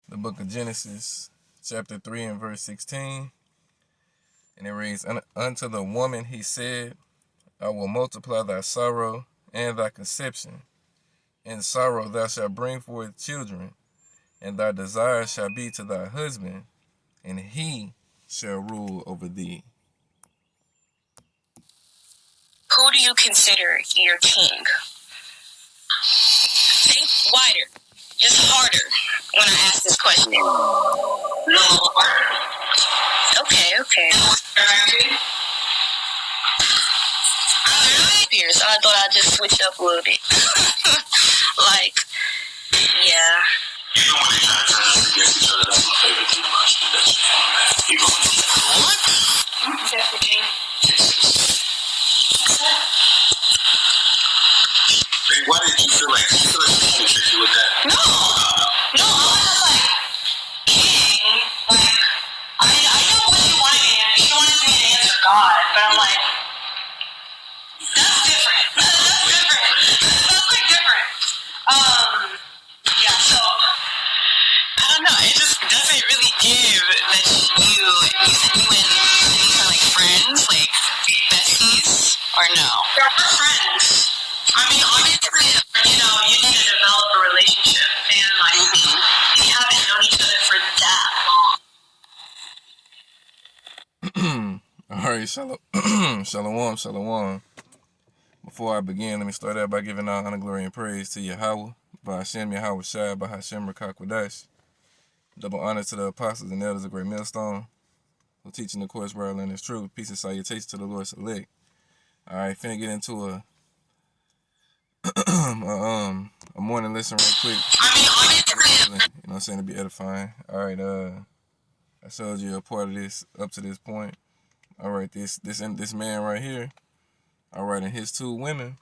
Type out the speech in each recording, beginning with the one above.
the book of Genesis, chapter 3 and verse 16. And it reads, Unto the woman he said, I will multiply thy sorrow and thy conception. In sorrow thou shalt bring forth children, and thy desire shall be to thy husband, and he shall rule over thee. Who do you consider your king? Think wider, just harder when I ask this question. No. Okay. So I thought I'd just switch up a little bit. Like, yeah. Even when they try to turn us against each other, that's my favorite thing about you. That's even when they what? That's the king. Babe, why did you feel like you can trick you with that? No, I was like, king. Like, I know what you wanted me to answer. You wanted me to answer God, but I'm like, that's different. That's different. That's like different. Yeah, so I don't know. It just doesn't really give that you said you and Denise are like friends, like besties, or no? We're friends. I mean, obviously, you need to develop a relationship, and like we haven't known each other for that long. All right, shalom. Before I begin, let me start out by giving all honor, glory, and praise to Yahweh, Bahashem Yahweh Shai, Bahashem Rakakwadash. Double honor to the apostles and elders of Great Millstone, who teaching the course where I learn is true. Peace and salutations to the Lord's elect. All right, finna get into a morning lesson real quick. You know what I'm saying, to be edifying. All right, I showed you a part of this up to this point. All right, this man right here. All right, and his two women.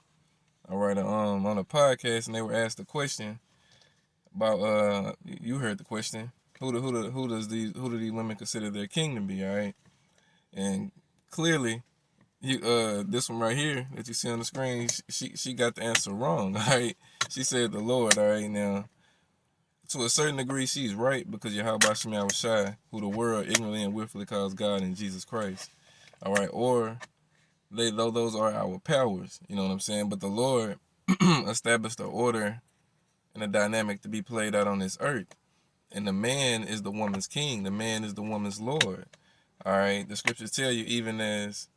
All right, on a podcast, and they were asked a question about you heard the question. Who do these women consider their king to be? All right, and clearly, this one right here that you see on the screen, she got the answer wrong. All right, she said the Lord. All right, now to a certain degree, she's right because Yahweh Bashem Yahweh Shai, who the world ignorantly and willfully calls God in Jesus Christ. All right, or though those are our powers, you know what I'm saying? But the Lord established the order and a dynamic to be played out on this earth. And the man is the woman's king. The man is the woman's Lord. All right, the scriptures tell you, even as,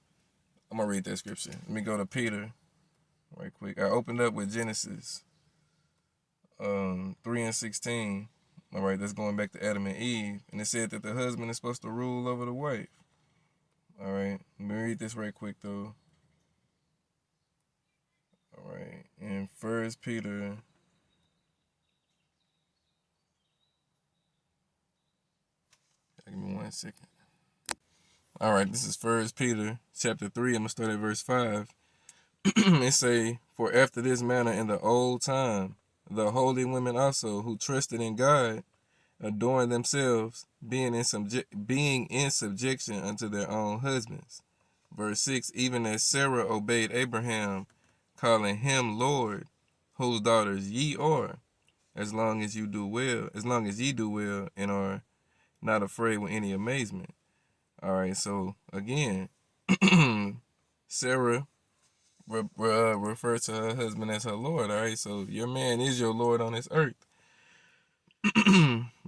I'm going to read that scripture. Let me go to Peter right quick. I opened up with Genesis 3 and 16. All right, that's going back to Adam and Eve. And it said that the husband is supposed to rule over the wife. All right, let me read this right quick, though. All right, in 1 Peter, give me 1 second. All right, this is 1 Peter chapter 3. I'm going to start at verse 5. It say, For after this manner in the old time, the holy women also who trusted in God, adorned themselves, being in subjection unto their own husbands. Verse 6, even as Sarah obeyed Abraham, calling him Lord, whose daughters ye are, as long as ye do well, and are not afraid with any amazement. All right, so again, Sarah referred to her husband as her Lord. All right, so your man is your Lord on this earth.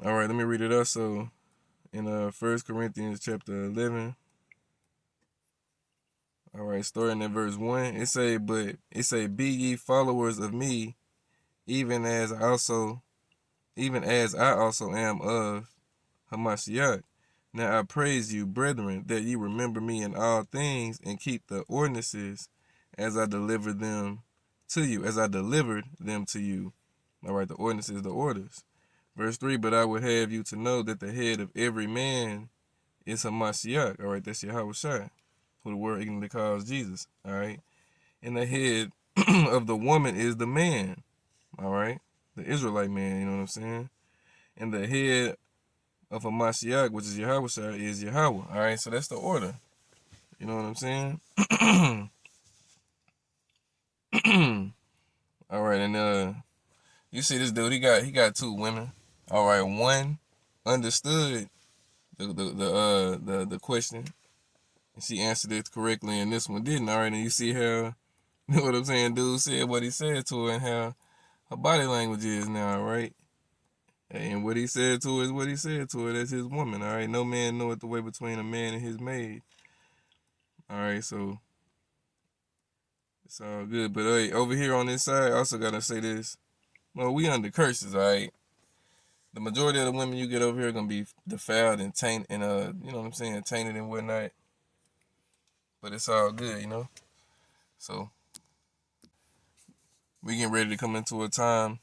All right, let me read it also in 1 Corinthians chapter 11. All right, starting at verse 1, it say, be ye followers of me, even as I also am of Hamashiach. Now I praise you, brethren, that ye remember me in all things and keep the ordinances as I delivered them to you. All right, the ordinances, the orders. Verse 3, but I would have you to know that the head of every man is Hamashiach. All right, that's Yahweh Shai, who the world ignorantly calls Jesus. All right, and the head of the woman is the man. All right, the Israelite man, you know what I'm saying? And the head of Hamashiach, which is Yahweh Shai, is Yahweh. All right, so that's the order. You know what I'm saying? All right, and you see this dude, he got two women. All right, one understood the question, and she answered it correctly, and this one didn't. All right, and you see how, you know what I'm saying, dude said what he said to her, and how her body language is now, right? And what he said to her is what he said to her. That's his woman, all right? No man knoweth the way between a man and his maid. All right, so it's all good. But hey, over here on this side, I also got to say this. Well, we under curses, all right? The majority of the women you get over here are going to be defiled and tainted and, you know what I'm saying, tainted and whatnot. But it's all good, you know? So we getting ready to come into a time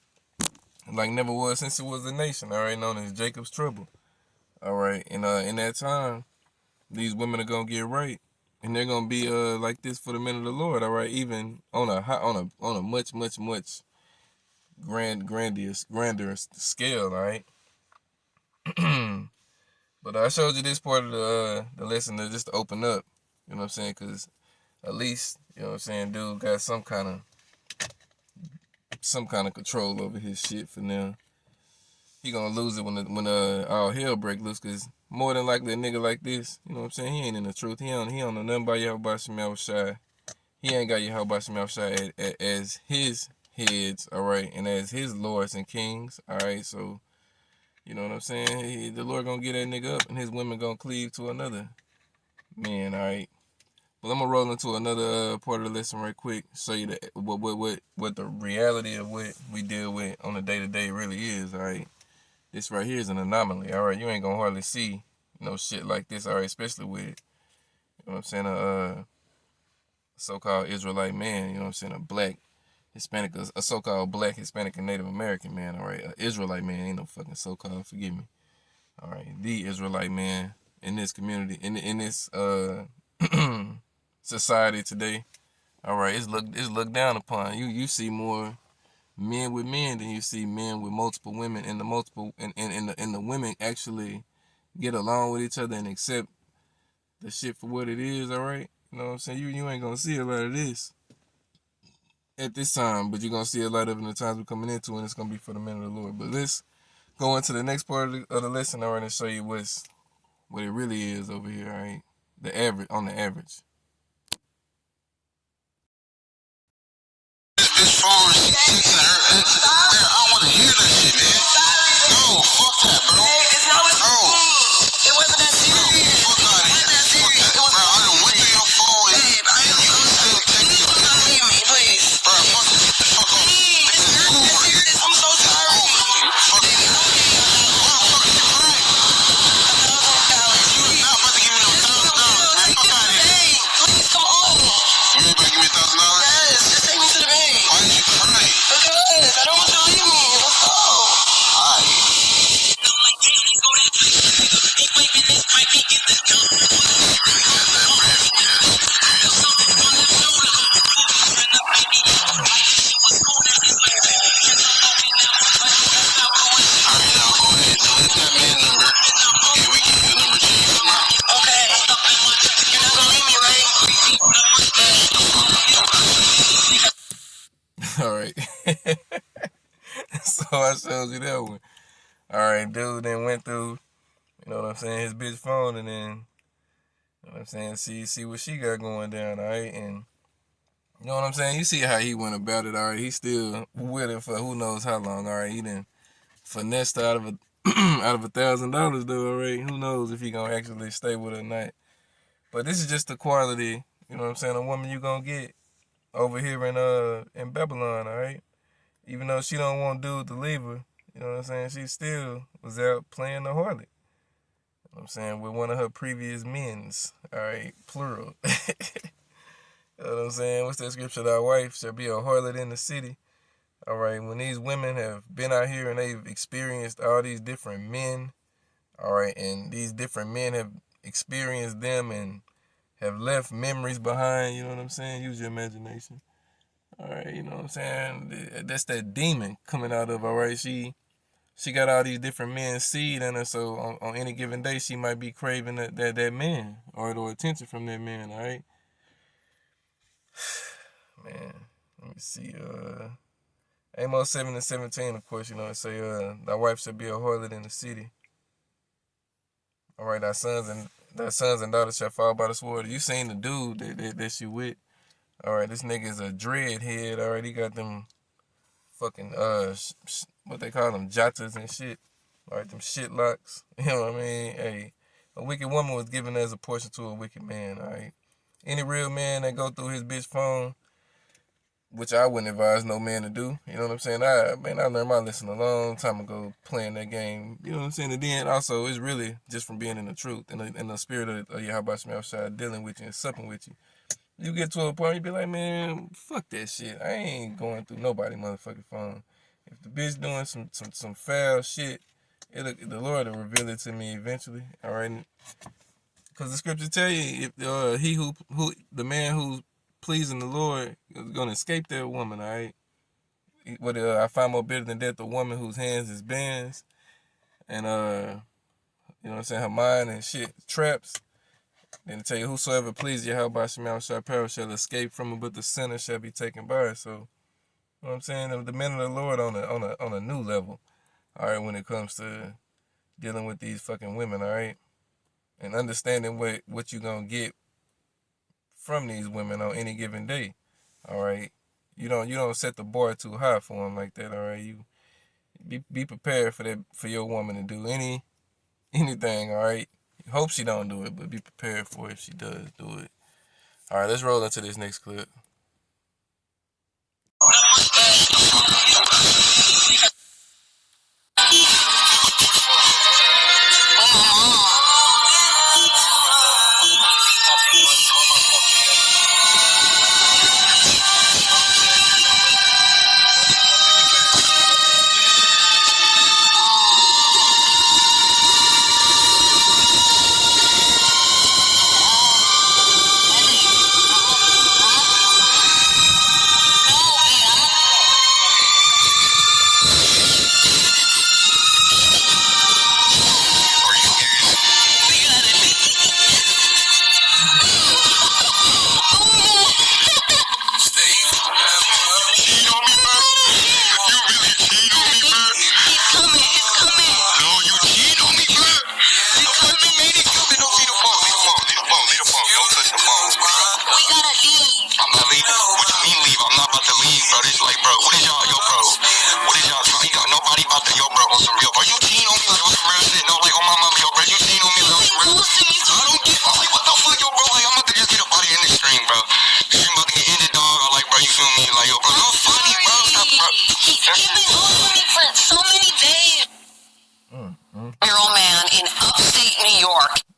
like never was since it was a nation, all right, known as Jacob's Trouble. All right, and in that time, these women are gonna get right, and they're gonna be like this for the men of the Lord, all right, even on a much grander scale, all right. But I showed you this part of the lesson to just to open up, you know what I'm saying, because at least, you know what I'm saying, dude got some kind of control over his shit for now. He gonna lose it when all hell break loose, cause more than likely a nigga like this, you know what I'm saying, he ain't in the truth. He don't know nothing about Yahweh Shem Shai. He ain't got Yahweh Shem Shai as his heads, all right, and as his lords and kings, all right. So you know what I'm saying. The Lord gonna get that nigga up, and his women gonna cleave to another man, all right. But I'm gonna roll into another part of the lesson right quick, show you what the reality of what we deal with on a day-to-day really is, all right. This right here is an anomaly, all right? You ain't gonna hardly see no shit like this, all right? Especially with, you know what I'm saying, a so-called Israelite man, you know what I'm saying, a black Hispanic, a so-called black Hispanic and Native American man, all right? An Israelite man, ain't no fucking so-called, forgive me, all right? The Israelite man in this community, in this society today, all right? It's looked down upon. You see more men with men than you see men with multiple women, and the women actually get along with each other and accept the shit for what it is, all right? You know what I'm saying? You ain't gonna see a lot of this at this time, but you're gonna see a lot of it in the times we're coming into, and it's gonna be for the men of the Lord. But let's go into the next part of the lesson, all right, and show you what it really is over here, all right? On the average. This phone is texting her. Man, I don't want to hear that shit, man. No, fuck that, bro. No. It wasn't that serious. Fuck out of here. Bro, I done went through your phone and you still texting me. Leave me, please. Bro, fuck this. Fuck off. It's not that serious. I'm so sorry. Fuck it. Motherfucker, you crying. You are not about to give me no $1,000, man. Fuck out of here. Please, come on. You ain't about to give me $1,000? Yes, just take me to the bank. Why did you cry? Because I don't want you to leave me. Let's go. Alright. All right. So I showed you that one. All right, dude then went through, you know what I'm saying, his bitch phone, and then, you know what I'm saying, see what she got going down, all right? And you know what I'm saying? You see how he went about it, all right? He's still with it for who knows how long, all right? He done finessed out of $1,000 though, all right? Who knows if he gonna actually stay with her or not. But this is just the quality, you know what I'm saying, a woman you gonna get over here in Babylon, all right? Even though she don't want dude to leave her, you know what I'm saying, she still was out playing the harlot. You know what I'm saying, with one of her previous men's, all right, plural. You know what I'm saying? What's that scripture? Thy wife shall be a harlot in the city. All right, when these women have been out here and they've experienced all these different men, all right, and these different men have experienced them and have left memories behind, you know what I'm saying? Use your imagination. All right, you know what I'm saying? That's that demon coming out of, all right? She got all these different men's seed in her, so on any given day, she might be craving that man or the attention from that man, all right? Man, let me see. Amos 7:17, of course, you know, it say, thy wife should be a harlot in the city. All right, thy sons and daughters shall fall by the sword. You seen the dude that she with? All right, this nigga is a dreadhead. All right, he got them fucking what they call them, jotters and shit. All right, them shit locks. You know what I mean? Hey, a wicked woman was given as a portion to a wicked man. All right, any real man that go through his bitch phone, which I wouldn't advise no man to do. You know what I'm saying? I learned my lesson a long time ago playing that game. You know what I'm saying? And then also, it's really just from being in the truth and in the spirit of Yahweh Shemel Shai dealing with you and supping with you. You get to a point, you be like, man, fuck that shit. I ain't going through nobody motherfucking phone. If the bitch doing some foul shit, the Lord will reveal it to me eventually. All right, because the scripture tell you, if the man who's pleasing the Lord is gonna escape that woman. All right, I find more bitter than death a woman whose hands is bands, and you know what I'm saying, her mind and shit traps. Then tell you, whosoever pleases Yahweh Shemel Shai shall escape from it, but the sinner shall be taken by it. So, you know what I'm saying? The men of the Lord on a new level, all right, when it comes to dealing with these fucking women, all right, and understanding what you gonna get from these women on any given day, all right. You don't set the bar too high for them like that, all right. You be prepared for your woman to do anything, all right. Hope she don't do it, but be prepared for it if she does do it. All right, let's roll into this next clip.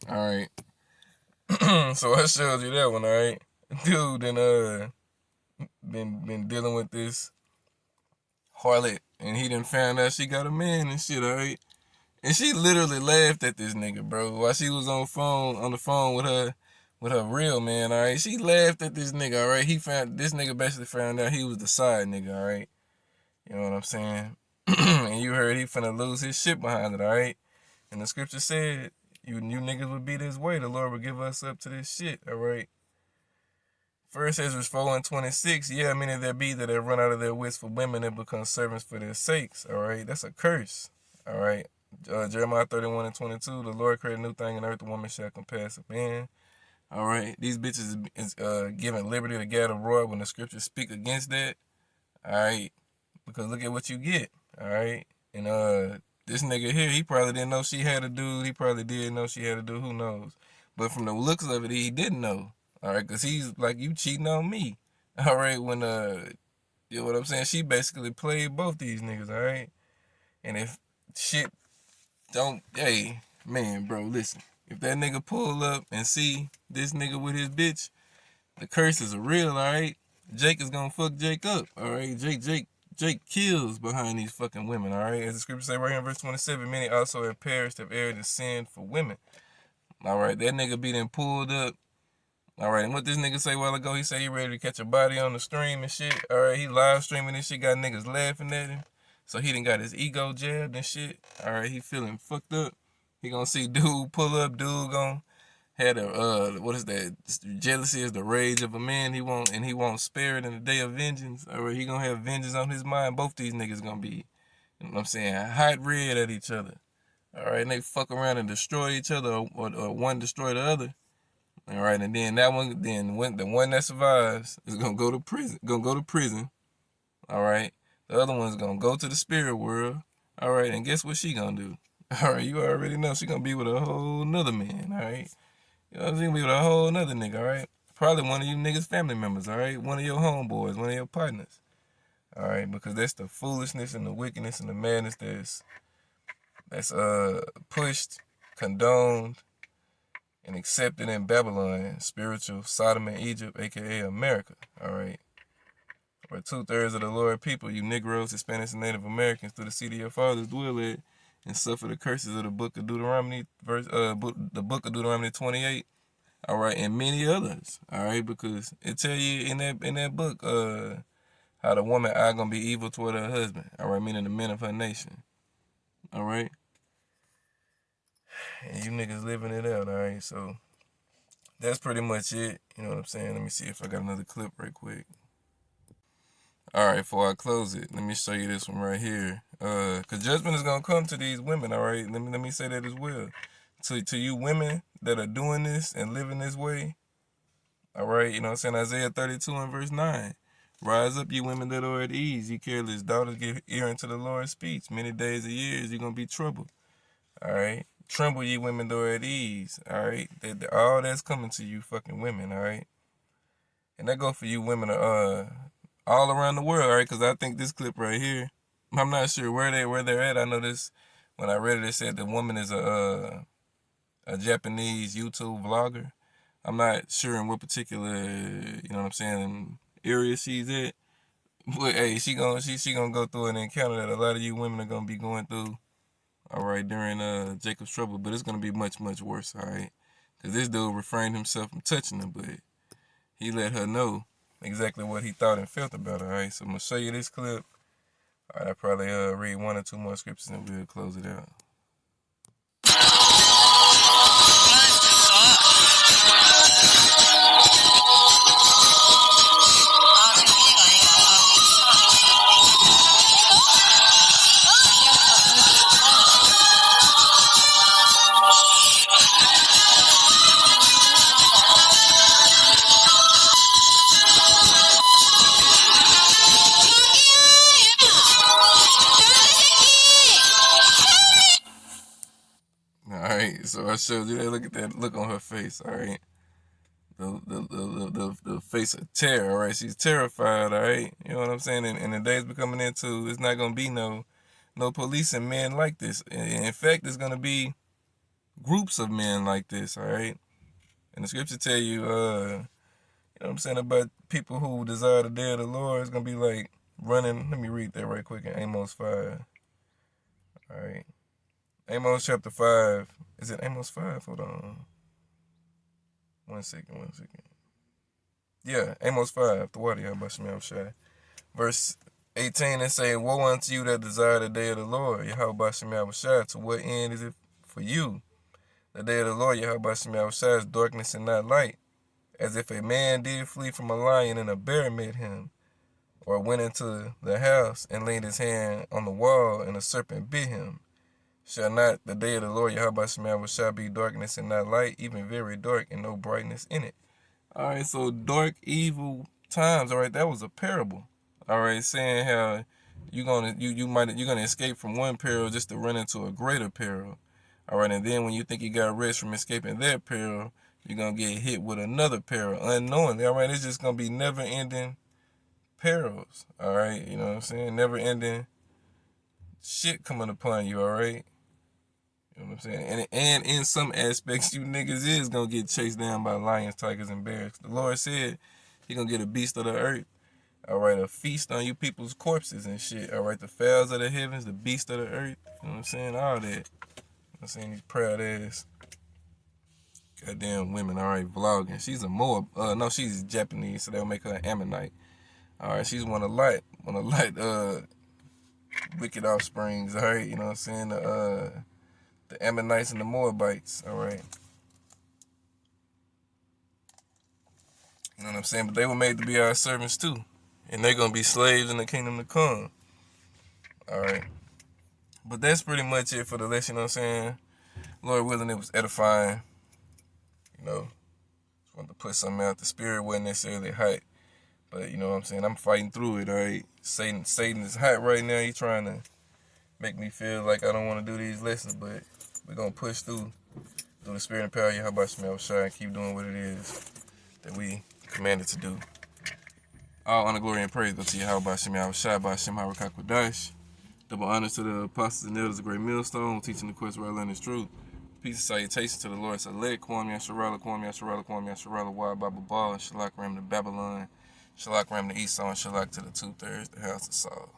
Alright. So I showed you that one, alright? Dude then been dealing with this harlot, and he done found out she got a man and shit, alright? And she literally laughed at this nigga, bro, while she was on the phone with her real man, alright? She laughed at this nigga, alright? This nigga basically found out he was the side nigga, alright? You know what I'm saying? And you heard he finna lose his shit behind it, alright? And the scripture said, you niggas would be this way. The Lord would give us up to this shit, all right? 1 Ezra 4:26, yeah, many there be that have run out of their wits for women and become servants for their sakes, all right? That's a curse, all right? Jeremiah 31:22, the Lord created a new thing on earth, the woman shall compass a man, all right? These bitches is giving liberty to gather roar when the scriptures speak against that, all right? Because look at what you get, all right? And this nigga here, he probably didn't know she had a dude. He probably did know she had a dude. Who knows? But from the looks of it, he didn't know. All right, because he's like, you cheating on me. All right, when, you know what I'm saying? She basically played both these niggas, all right? And if shit don't, hey, man, bro, listen. If that nigga pull up and see this nigga with his bitch, the curses are real, all right? Jake is gonna fuck Jake up, all right? Jake kills behind these fucking women, all right? As the scripture say right here in verse 27, many also have perished, have erred and sinned for women. All right, that nigga be then pulled up. All right, and what this nigga say a while ago, he say he ready to catch a body on the stream and shit. All right, he live streaming this shit, got niggas laughing at him. So he done got his ego jabbed and shit. All right, he feeling fucked up. He gonna see dude pull up, dude gonna had what is that? Jealousy is the rage of a man. He won't spare it in the day of vengeance. All right, he gonna have vengeance on his mind. Both these niggas gonna be, you know what I'm saying, hot red at each other. All right, and they fuck around and destroy each other, or one destroy the other. All right, and then the one that survives is gonna go to prison. All right, the other one's gonna go to the spirit world. All right, and guess what she gonna do? All right, you already know she gonna be with a whole nother man. All right, you know what I'm saying? Be with a whole nother nigga. All right, probably one of you niggas' family members. All right, one of your homeboys, one of your partners. All right, because that's the foolishness and the wickedness and the madness that's pushed, condoned, and accepted in Babylon, spiritual Sodom and Egypt, aka America. All right, where 2/3 of the Lord people, you Negroes, Hispanics, and Native Americans, through the seed of your fathers dwell at, and suffer the curses of the book of Deuteronomy, the book of Deuteronomy 28. All right, and many others. All right, because it tell you in that book, how the woman are gonna be evil toward her husband. All right, meaning the men of her nation. All right, and you niggas living it out. All right, so that's pretty much it. You know what I'm saying? Let me see if I got another clip right quick. All right, before I close it, let me show you this one right here. Cause judgment is gonna come to these women. All right, let me say that as well. To you women that are doing this and living this way. All right, you know what I'm saying? Isaiah 32 and verse 9. Rise up, you women that are at ease, you careless daughters, give ear unto the Lord's speech. Many days of years you're gonna be troubled. All right, tremble, ye women that are at ease. All right, all that's coming to you, fucking women. All right, and that go for you women all around the world. All right, because I think this clip right here, I'm not sure where they're at. I know this when I read it. It said the woman is a Japanese YouTube vlogger. I'm not sure in what particular, you know what I'm saying, area she's at. But hey, she gonna go through an encounter that a lot of you women are gonna be going through. All right, during Jacob's trouble, but it's gonna be much worse. All right, because this dude refrained himself from touching her, but he let her know exactly what he thought and felt about her. All right, so I'm gonna show you this clip. All right, I'll probably read one or two more scriptures and we'll close it out. Alright, so I showed you that. Look at that look on her face, alright? The face of terror, alright? She's terrified, alright? You know what I'm saying? And the days we're coming into, it's not gonna be no policing men like this. In fact, there's gonna be groups of men like this, alright? And the scripture tell you, you know what I'm saying, about people who desire the day of the Lord. It's gonna be like running. Let me read that right quick in Amos 5. Alright. Amos chapter 5. Is it Amos 5? Hold on. One second. Yeah, Amos 5. The water, how about Shemel Shai. Verse 18, and say, woe unto you that desire the day of the Lord. Yahweh Shemel Shai. To what end is it for you? The day of the Lord, Yahweh Shemel Shai, is darkness and not light. As if a man did flee from a lion and a bear met him, or went into the house and laid his hand on the wall and a serpent bit him. Shall not the day of the Lord Yahweh Shemel shall be darkness and not light, even very dark and no brightness in it. All right, so dark, evil times. All right, that was a parable. All right, saying how you're gonna escape from one peril just to run into a greater peril. All right, and then when you think you got rest from escaping that peril, you're gonna get hit with another peril unknowingly. All right, it's just gonna be never-ending perils. All right, you know what I'm saying? Never-ending shit coming upon you. All right. You know what I'm saying? And in some aspects, you niggas is gonna get chased down by lions, tigers, and bears. The Lord said he gonna get a beast of the earth. All right, a feast on you people's corpses and shit. All right, the fowls of the heavens, the beast of the earth. You know what I'm saying? All that. You know what I'm saying? These proud ass goddamn women. All right, vlogging. She's a Moab. No, she's Japanese, so they'll make her an Ammonite. All right, she's one of light wicked offsprings. All right, you know what I'm saying? The Ammonites and the Moabites, all right? You know what I'm saying? But they were made to be our servants too. And they're going to be slaves in the kingdom to come. All right. But that's pretty much it for the lesson, you know what I'm saying? Lord willing, it was edifying. You know, just wanted to put something out. The spirit wasn't necessarily hot. But, you know what I'm saying? I'm fighting through it, all right? Satan is hot right now. He's trying to make me feel like I don't want to do these lessons, but we're going to push through the spirit and power of Yahweh Shemel Shai and keep doing what it is that we commanded to do. All honor, glory, and praise go to Yahweh Shemel Shai by Shem HaRakakwadash. Double honor to the apostles and elders of Great Millstone, teaching the quest where I learn this truth. Peace and salutation to the Lord Select, Kwam Yasharala, Kwam Yasharala, Kwam Yasharala, Wad Baba Ball, Shalak Ram to Babylon, Shalak Ram to Esau, and Shalak to the 2/3, the house of Saul.